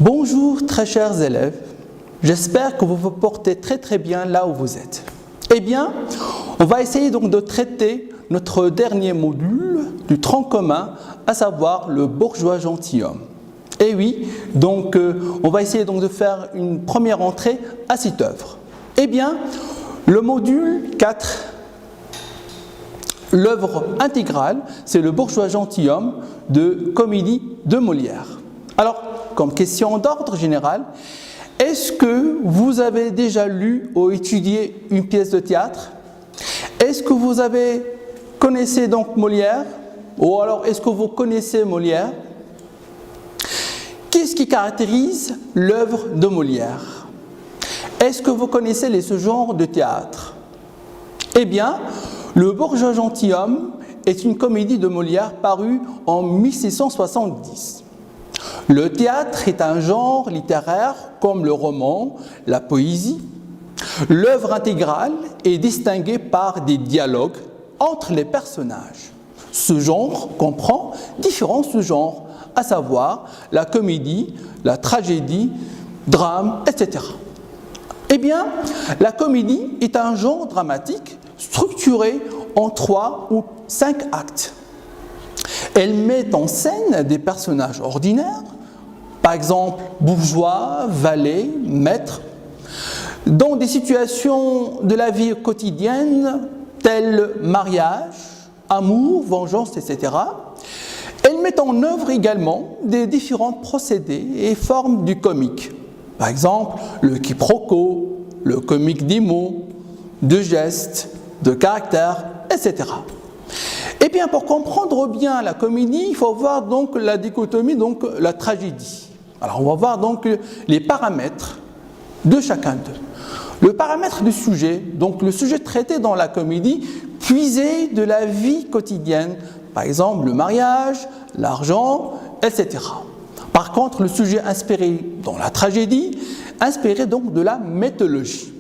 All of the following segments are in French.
Bonjour très chers élèves, j'espère que vous vous portez très bien là où vous êtes. Eh bien, on va essayer donc de traiter notre dernier module du tronc commun, à savoir le bourgeois gentilhomme. Et oui, donc on va essayer donc de faire une première entrée à cette œuvre. Eh bien, le module 4, l'œuvre intégrale, c'est le bourgeois gentilhomme de Comédie de Molière. Alors, comme question d'ordre général, est-ce que vous avez déjà lu ou étudié une pièce de théâtre? Est-ce que vous connaissez donc Molière? Ou alors est-ce que vous connaissez Molière? Qu'est-ce qui caractérise l'œuvre de Molière? Est-ce que vous connaissez ce genre de théâtre? Eh bien, le bourgeois gentilhomme est une comédie de Molière parue en 1670. Le théâtre est un genre littéraire comme le roman, la poésie. L'œuvre intégrale est distinguée par des dialogues entre les personnages. Ce genre comprend différents sous-genres, à savoir la comédie, la tragédie, drame, etc. Eh bien, la comédie est un genre dramatique structuré en 3 ou 5 actes. Elle met en scène des personnages ordinaires, par exemple bourgeois, valet, maître, dans des situations de la vie quotidienne telles mariage, amour, vengeance, etc. Elle met en œuvre également des différents procédés et formes du comique. Par exemple, le quiproquo, le comique des mots, de gestes, de caractères, etc. Eh bien, pour comprendre bien la comédie, il faut voir donc la dichotomie, donc la tragédie. Alors, on va voir donc les paramètres de chacun d'eux. Le paramètre du sujet, donc le sujet traité dans la comédie, puisé de la vie quotidienne, par exemple le mariage, l'argent, etc. Par contre, le sujet inspiré dans la tragédie, inspiré donc de la mythologie.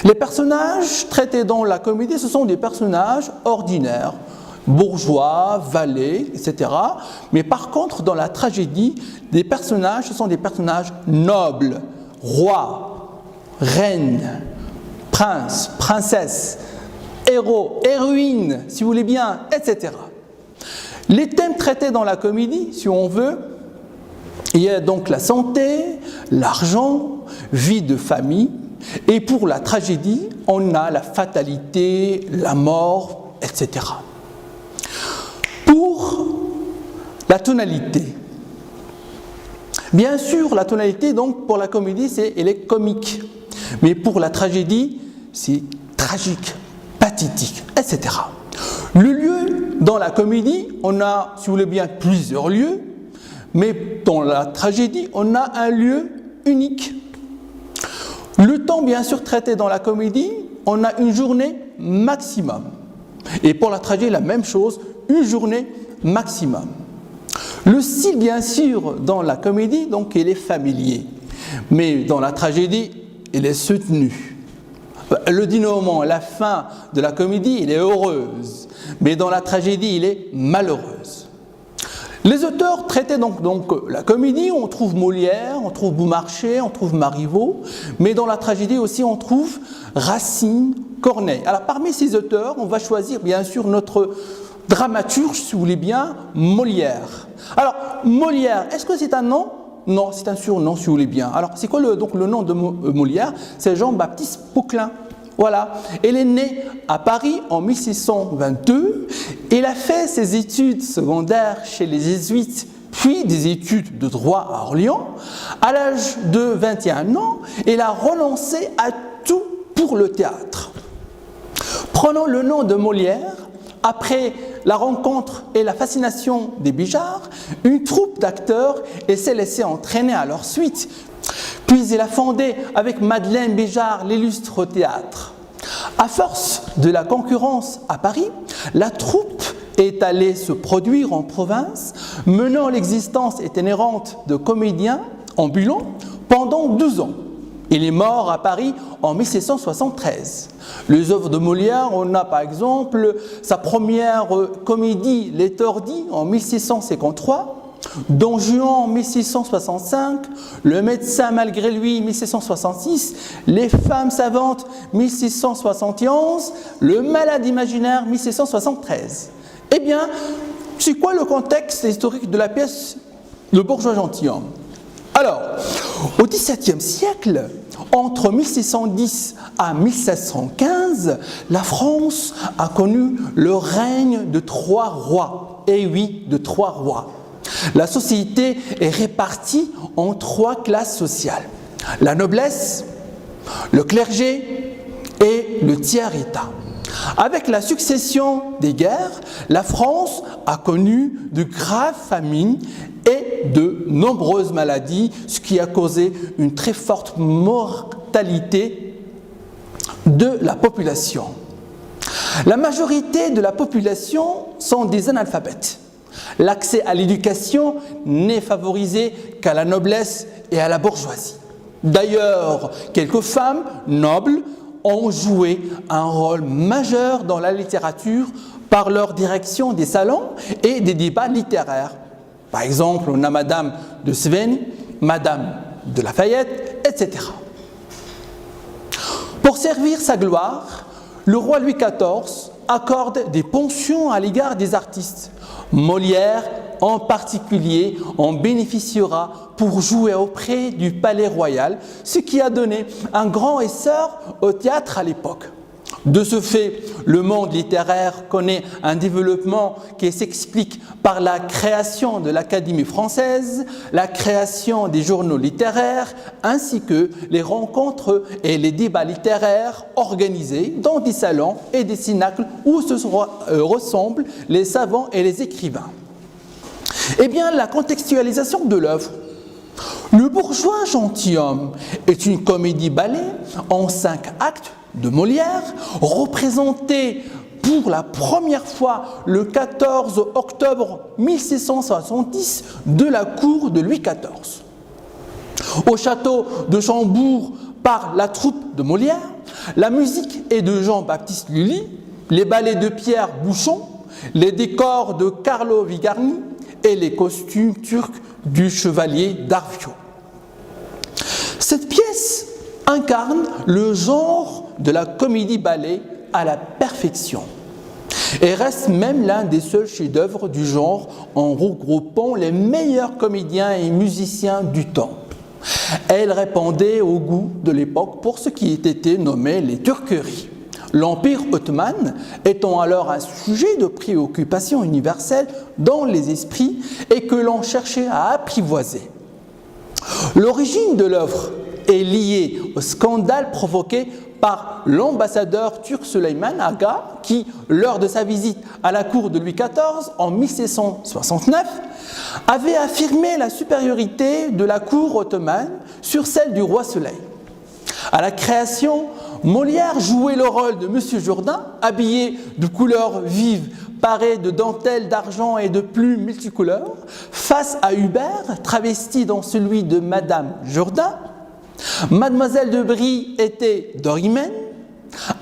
Les personnages traités dans la comédie, ce sont des personnages ordinaires, bourgeois, valets, etc. Mais par contre, dans la tragédie, ce sont des personnages nobles, rois, reines, princes, princesses, héros, héroïnes, si vous voulez bien, etc. Les thèmes traités dans la comédie, si on veut, il y a donc la santé, l'argent, vie de famille, et pour la tragédie, on a la fatalité, la mort, etc. Pour la tonalité, bien sûr, la tonalité, donc, pour la comédie, elle est comique. Mais pour la tragédie, c'est tragique, pathétique, etc. Le lieu, dans la comédie, on a, si vous voulez bien, plusieurs lieux, mais dans la tragédie, on a un lieu unique. Le temps, bien sûr, traité dans la comédie, on a une journée maximum. Et pour la tragédie, la même chose, une journée maximum. Le style, bien sûr, dans la comédie, donc, il est familier. Mais dans la tragédie, il est soutenu. Le dénouement, la fin de la comédie, il est heureuse. Mais dans la tragédie, il est malheureuse. Les auteurs traitaient donc la comédie, on trouve Molière, on trouve Beaumarchais, on trouve Marivaux, mais dans la tragédie aussi, on trouve Racine, Corneille. Alors, parmi ces auteurs, on va choisir, bien sûr, notre dramaturge, si vous voulez bien, Molière. Alors, Molière, est-ce que c'est un nom? Non, c'est un surnom, si vous voulez bien. Alors, c'est quoi le nom de Molière? C'est Jean-Baptiste Poquelin. Voilà. Il est né à Paris en 1622. Il a fait ses études secondaires chez les jésuites, puis des études de droit à Orléans. À l'âge de 21 ans, il a renoncé à tout pour le théâtre. Prenant le nom de Molière, après la rencontre et la fascination des Bijards, une troupe d'acteurs s'est laissée entraîner à leur suite. Puis il a fondé avec Madeleine Bijard l'illustre théâtre. À force de la concurrence à Paris, la troupe est allée se produire en province, menant l'existence itinérante de comédiens ambulants pendant 12 ans. Il est mort à Paris en 1673. Les œuvres de Molière, on a par exemple sa première comédie, Les Tordis, en 1653, Don Juan 1665, le médecin malgré lui 1666, les femmes savantes 1671, le malade imaginaire 1673. Eh bien, c'est quoi le contexte historique de la pièce Le bourgeois gentilhomme? Alors, au XVIIe siècle, entre 1610 à 1715, la France a connu le règne de 3 rois. Et oui, de 3 rois. La société est répartie en 3 classes sociales. La noblesse, le clergé et le tiers-état. Avec la succession des guerres, la France a connu de graves famines et de nombreuses maladies, ce qui a causé une très forte mortalité de la population. La majorité de la population sont des analphabètes. L'accès à l'éducation n'est favorisé qu'à la noblesse et à la bourgeoisie. D'ailleurs, quelques femmes nobles ont joué un rôle majeur dans la littérature par leur direction des salons et des débats littéraires. Par exemple, on a Madame de Sven, Madame de Lafayette, etc. Pour servir sa gloire, le roi Louis XIV accorde des pensions à l'égard des artistes. Molière, en particulier, en bénéficiera pour jouer auprès du Palais Royal, ce qui a donné un grand essor au théâtre à l'époque. De ce fait, le monde littéraire connaît un développement qui s'explique par la création de l'Académie française, la création des journaux littéraires, ainsi que les rencontres et les débats littéraires organisés dans des salons et des cénacles où se ressemblent les savants et les écrivains. Eh bien, la contextualisation de l'œuvre. Le bourgeois gentilhomme est une comédie-ballet en 5 actes de Molière, représentée pour la première fois le 14 octobre 1670 de la cour de Louis XIV. Au château de Chambord par la troupe de Molière, la musique est de Jean-Baptiste Lully, les ballets de Pierre Bouchon, les décors de Carlo Vigarni et les costumes turcs du chevalier d'Arvio. Cette pièce incarne le genre de la comédie-ballet à la perfection et reste même l'un des seuls chefs-d'œuvre du genre en regroupant les meilleurs comédiens et musiciens du temps. Elle répondait au goût de l'époque pour ce qui était nommé les turqueries. L'Empire ottoman étant alors un sujet de préoccupation universelle dans les esprits et que l'on cherchait à apprivoiser. L'origine de l'œuvre est liée au scandale provoqué par l'ambassadeur turc Süleyman Aga qui, lors de sa visite à la cour de Louis XIV en 1769, avait affirmé la supériorité de la cour ottomane sur celle du roi Soleil. À la création, Molière jouait le rôle de Monsieur Jourdain, habillé de couleurs vives, paré de dentelles d'argent et de plumes multicolores, face à Hubert, travesti dans celui de Madame Jourdain. Mademoiselle de Brie était Dorimène,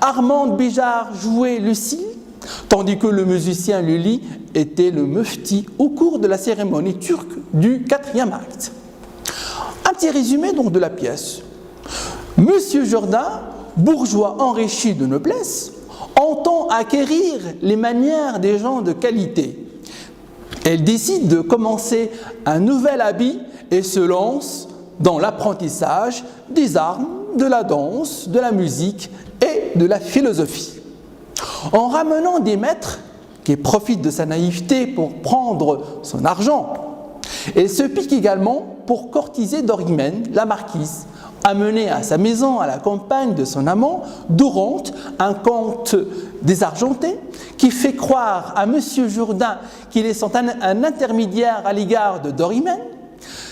Armande Béjart jouait Lucille, tandis que le musicien Lully était le mufti au cours de la cérémonie turque du 4e acte. Un petit résumé donc de la pièce. Monsieur Jourdain, bourgeois enrichi de noblesse, entend acquérir les manières des gens de qualité. Elle décide de commencer un nouvel habit et se lance dans l'apprentissage des arts, de la danse, de la musique et de la philosophie. En ramenant des maîtres qui profitent de sa naïveté pour prendre son argent, elle se pique également pour courtiser Dorimène, la marquise, amenée à sa maison à la campagne de son amant, Dorante, un comte désargenté, qui fait croire à Monsieur Jourdain qu'il est un intermédiaire à l'égard de Dorimène.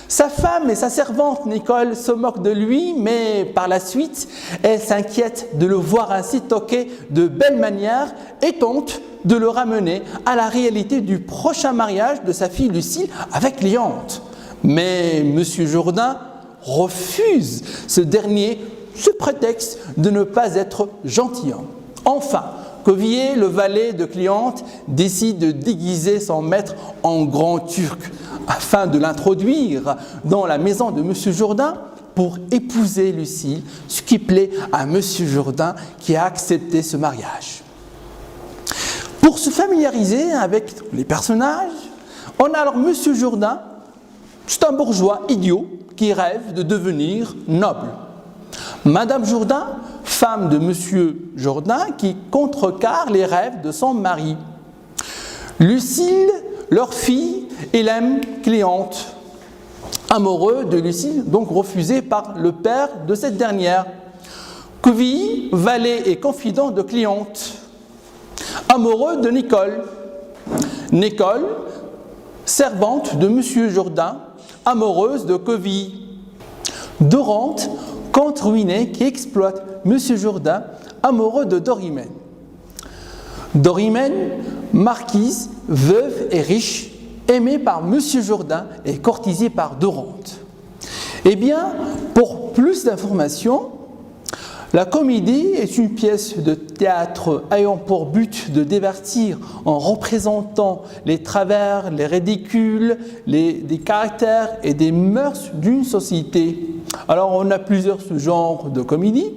Sa femme et sa servante Nicole se moquent de lui, mais par la suite, elle s'inquiète de le voir ainsi toquer de belle manière et tente de le ramener à la réalité du prochain mariage de sa fille Lucille avec Léonte. Mais Monsieur Jourdain refuse ce dernier sous prétexte de ne pas être gentilhomme. Enfin, Covier, le valet de Cléante, décide de déguiser son maître en grand turc, afin de l'introduire dans la maison de M. Jourdain pour épouser Lucille, ce qui plaît à M. Jourdain qui a accepté ce mariage. Pour se familiariser avec les personnages, on a alors M. Jourdain, c'est un bourgeois idiot qui rêve de devenir noble. Madame Jourdain, femme de M. Jourdain, qui contrecarre les rêves de son mari. Lucille, leur fille, et l'aime Cléante, amoureux de Lucille, donc refusé par le père de cette dernière. Quevilly, valet et confident de Cléante, amoureux de Nicole. Nicole, servante de M. Jourdain, amoureuse de Quevilly. Dorante, comte ruiné qui exploite M. Jourdain, amoureux de Dorimène. Dorimène, marquise, veuve et riche, aimée par M. Jourdain et courtisée par Dorante. Eh bien, pour plus d'informations, la comédie est une pièce de théâtre ayant pour but de divertir en représentant les travers, les ridicules, des caractères et des mœurs d'une société. Alors, on a plusieurs sous-genres de comédie.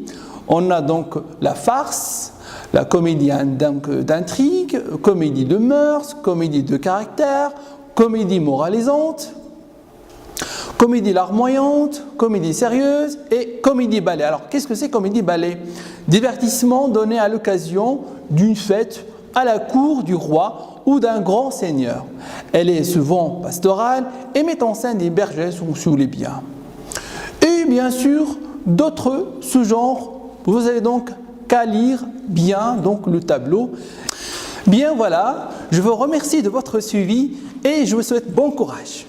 On a donc la farce, la comédie d'intrigue, comédie de mœurs, comédie de caractère, comédie moralisante, comédie larmoyante, comédie sérieuse et comédie ballet. Alors, qu'est-ce que c'est comédie ballet? Divertissement donné à l'occasion d'une fête à la cour du roi ou d'un grand seigneur. Elle est souvent pastorale et met en scène des bergers sous les biens. Et bien sûr, d'autres sous-genres. Vous avez donc qu'à lire bien donc, le tableau. Bien voilà, je vous remercie de votre suivi et je vous souhaite bon courage.